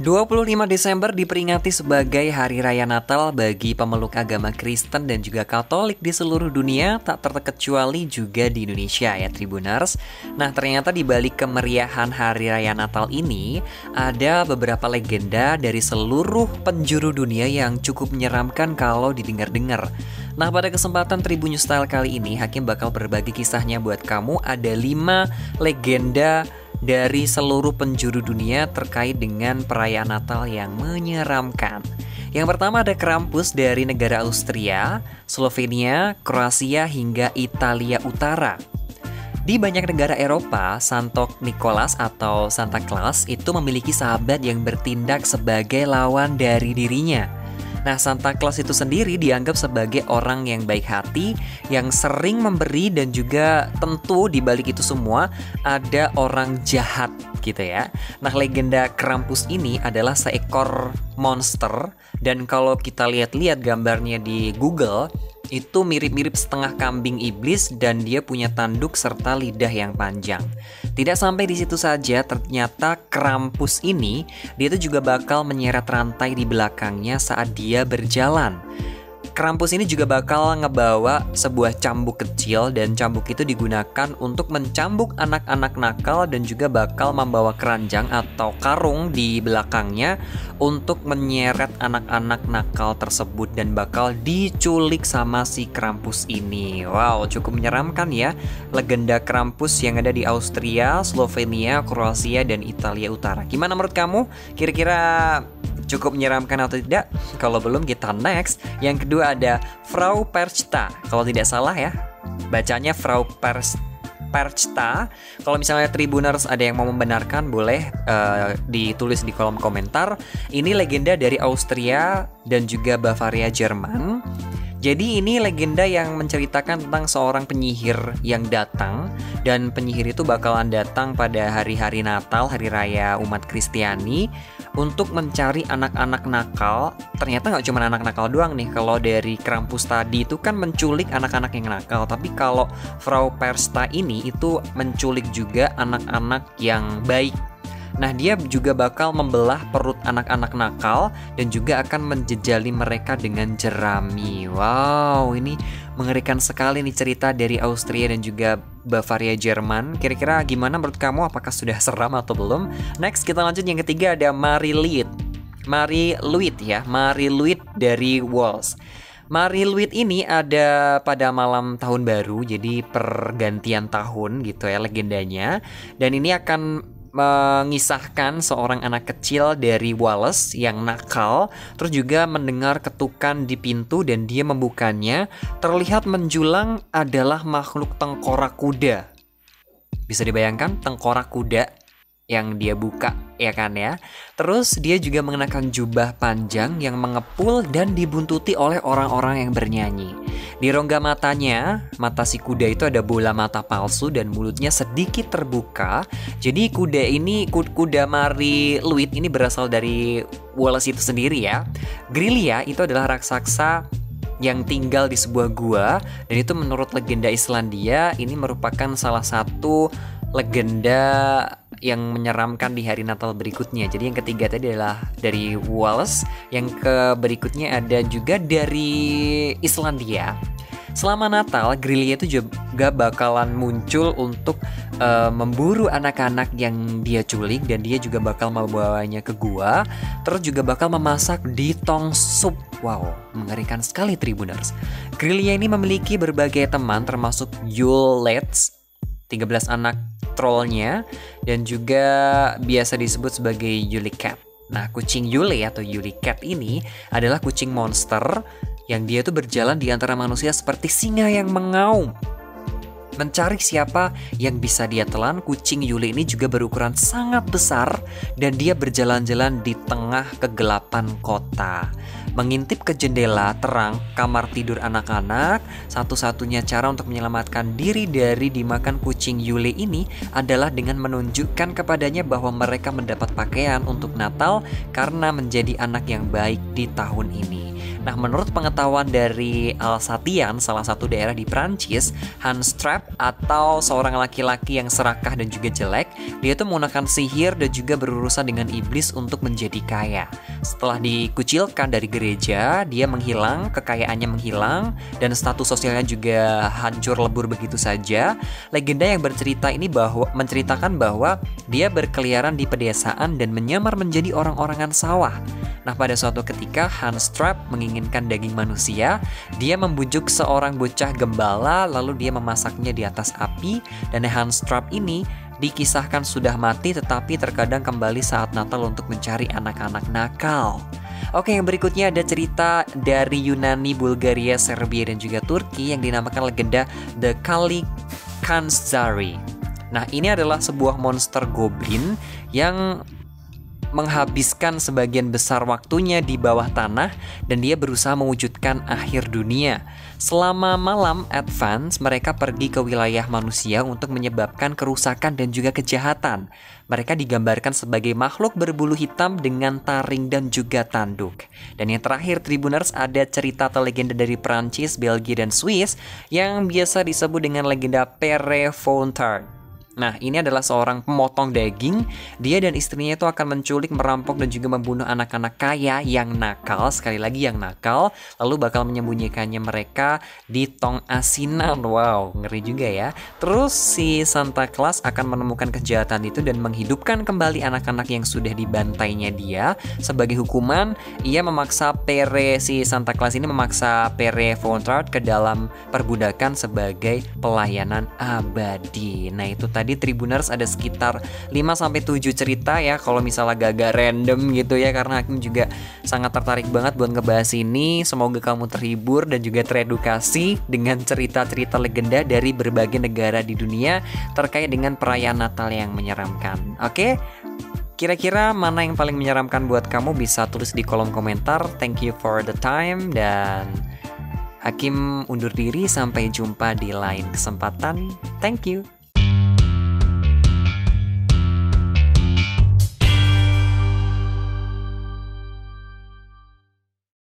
25 Desember diperingati sebagai Hari Raya Natal bagi pemeluk agama Kristen dan juga Katolik di seluruh dunia, tak terkecuali juga di Indonesia ya Tribuners. Nah, ternyata di balik kemeriahan Hari Raya Natal ini ada beberapa legenda dari seluruh penjuru dunia yang cukup menyeramkan kalau didengar-dengar. Nah, pada kesempatan Tribun News Style kali ini, Hakim bakal berbagi kisahnya buat kamu. Ada 5 legenda dari seluruh penjuru dunia terkait dengan perayaan Natal yang menyeramkan. Yang pertama ada Krampus dari negara Austria, Slovenia, Kroasia hingga Italia Utara. Di banyak negara Eropa, Santo Nicholas atau Santa Claus itu memiliki sahabat yang bertindak sebagai lawan dari dirinya. Nah, Santa Claus itu sendiri dianggap sebagai orang yang baik hati, yang sering memberi, dan juga tentu di balik itu semua ada orang jahat gitu ya. Nah, legenda Krampus ini adalah seekor monster, dan kalau kita lihat-lihat gambarnya di Google, itu mirip-mirip setengah kambing iblis dan dia punya tanduk serta lidah yang panjang. Tidak sampai di situ saja, ternyata Krampus ini dia tuh juga bakal menyeret rantai di belakangnya saat dia berjalan. Krampus ini juga bakal ngebawa sebuah cambuk kecil dan cambuk itu digunakan untuk mencambuk anak-anak nakal dan juga bakal membawa keranjang atau karung di belakangnya untuk menyeret anak-anak nakal tersebut dan bakal diculik sama si Krampus ini. Wow, cukup menyeramkan ya legenda Krampus yang ada di Austria, Slovenia, Kroasia, dan Italia Utara. Gimana menurut kamu? Kira-kira cukup menyeramkan atau tidak? Kalau belum, kita next. Yang kedua ada Frau Perchta. Kalau tidak salah ya, bacanya Frau Perchta. Kalau misalnya Tribuners ada yang mau membenarkan, boleh ditulis di kolom komentar. Ini legenda dari Austria dan juga Bavaria, Jerman. Jadi ini legenda yang menceritakan tentang seorang penyihir yang datang, dan penyihir itu bakalan datang pada hari-hari Natal, hari raya umat Kristiani, untuk mencari anak-anak nakal. Ternyata nggak cuma anak nakal doang nih. Kalau dari Krampus tadi itu kan menculik anak-anak yang nakal, tapi kalau Frau Perchta ini itu menculik juga anak-anak yang baik. Nah, dia juga bakal membelah perut anak-anak nakal dan juga akan menjejali mereka dengan jerami. Wow, ini mengerikan sekali nih cerita dari Austria dan juga Bavaria, Jerman. Kira-kira gimana menurut kamu? Apakah sudah seram atau belum? Next, kita lanjut yang ketiga ada Mari Luit. Mari Luit ya, Mari Luit dari Wales. Mari Luit ini ada pada malam tahun baru, jadi pergantian tahun gitu ya legendanya. Dan ini akan mengisahkan seorang anak kecil dari Wales yang nakal, terus juga mendengar ketukan di pintu dan dia membukanya. Terlihat menjulang adalah makhluk tengkorak kuda. Bisa dibayangkan tengkorak kuda yang dia buka ya kan ya. Terus dia juga mengenakan jubah panjang yang mengepul dan dibuntuti oleh orang-orang yang bernyanyi. Di rongga matanya, mata si kuda itu ada bola mata palsu dan mulutnya sedikit terbuka. Jadi kuda Mari Luit ini berasal dari Wales itu sendiri ya. Grillia itu adalah raksasa yang tinggal di sebuah gua, dan itu menurut legenda Islandia ini merupakan salah satu legenda yang menyeramkan di hari Natal berikutnya. Jadi yang ketiga tadi adalah dari Wales, yang berikutnya ada juga dari Islandia. Selama Natal, Grillia itu juga bakalan muncul untuk memburu anak-anak yang dia culik, dan dia juga bakal membawanya ke gua, terus juga bakal memasak di tong sup. Wow, mengerikan sekali Tribuners. Grillia ini memiliki berbagai teman termasuk Yule Lads, 13 anak trollnya, dan juga biasa disebut sebagai Yule Cat. Nah, kucing Yule atau Yule Cat ini adalah kucing monster yang dia tuh berjalan di antara manusia seperti singa yang mengaum. Mencari siapa yang bisa dia telan, kucing Yule ini juga berukuran sangat besar dan dia berjalan-jalan di tengah kegelapan kota. Mengintip ke jendela terang kamar tidur anak-anak, satu-satunya cara untuk menyelamatkan diri dari dimakan kucing Yule ini adalah dengan menunjukkan kepadanya bahwa mereka mendapat pakaian untuk Natal karena menjadi anak yang baik di tahun ini. Nah, menurut pengetahuan dari Alsatian, salah satu daerah di Prancis, Hans Trapp atau seorang laki-laki yang serakah dan juga jelek, dia tuh menggunakan sihir dan juga berurusan dengan iblis untuk menjadi kaya. Setelah dikucilkan dari gereja, dia menghilang, kekayaannya menghilang, dan status sosialnya juga hancur lebur begitu saja. Legenda yang menceritakan bahwa dia berkeliaran di pedesaan dan menyamar menjadi orang-orangan sawah. Nah, pada suatu ketika Hans Trapp menginginkan daging manusia, dia membujuk seorang bocah gembala lalu dia memasaknya di atas api, dan Hans Trapp ini dikisahkan sudah mati tetapi terkadang kembali saat Natal untuk mencari anak-anak nakal. Oke, yang berikutnya ada cerita dari Yunani, Bulgaria, Serbia, dan juga Turki yang dinamakan legenda The Kali Khanzari. Nah, ini adalah sebuah monster goblin yang menghabiskan sebagian besar waktunya di bawah tanah dan dia berusaha mewujudkan akhir dunia. Selama malam Advance, mereka pergi ke wilayah manusia untuk menyebabkan kerusakan dan juga kejahatan. Mereka digambarkan sebagai makhluk berbulu hitam dengan taring dan juga tanduk. Dan yang terakhir, Tribuners, ada cerita atau legenda dari Prancis, Belgia, dan Swiss yang biasa disebut dengan legenda Pere Fouettard. Nah, ini adalah seorang pemotong daging. Dia dan istrinya itu akan menculik, merampok, dan juga membunuh anak-anak kaya yang nakal. Sekali lagi yang nakal. Lalu bakal menyembunyikannya mereka di tong asinan. Wow, ngeri juga ya. Terus si Santa Claus akan menemukan kejahatan itu dan menghidupkan kembali anak-anak yang sudah dibantainya dia. Sebagai hukuman, si Santa Claus ini memaksa Pere Fouettard ke dalam perbudakan sebagai pelayanan abadi. Nah, itu tadi Tribuners, ada sekitar 5-7 cerita ya kalau misalnya gagak random gitu ya, karena Hakim juga sangat tertarik banget buat ngebahas ini. Semoga kamu terhibur dan juga teredukasi dengan cerita-cerita legenda dari berbagai negara di dunia terkait dengan perayaan Natal yang menyeramkan. Oke? Kira-kira mana yang paling menyeramkan buat kamu? Bisa tulis di kolom komentar. Thank you for the time, dan Hakim undur diri. Sampai jumpa di lain kesempatan. Thank you.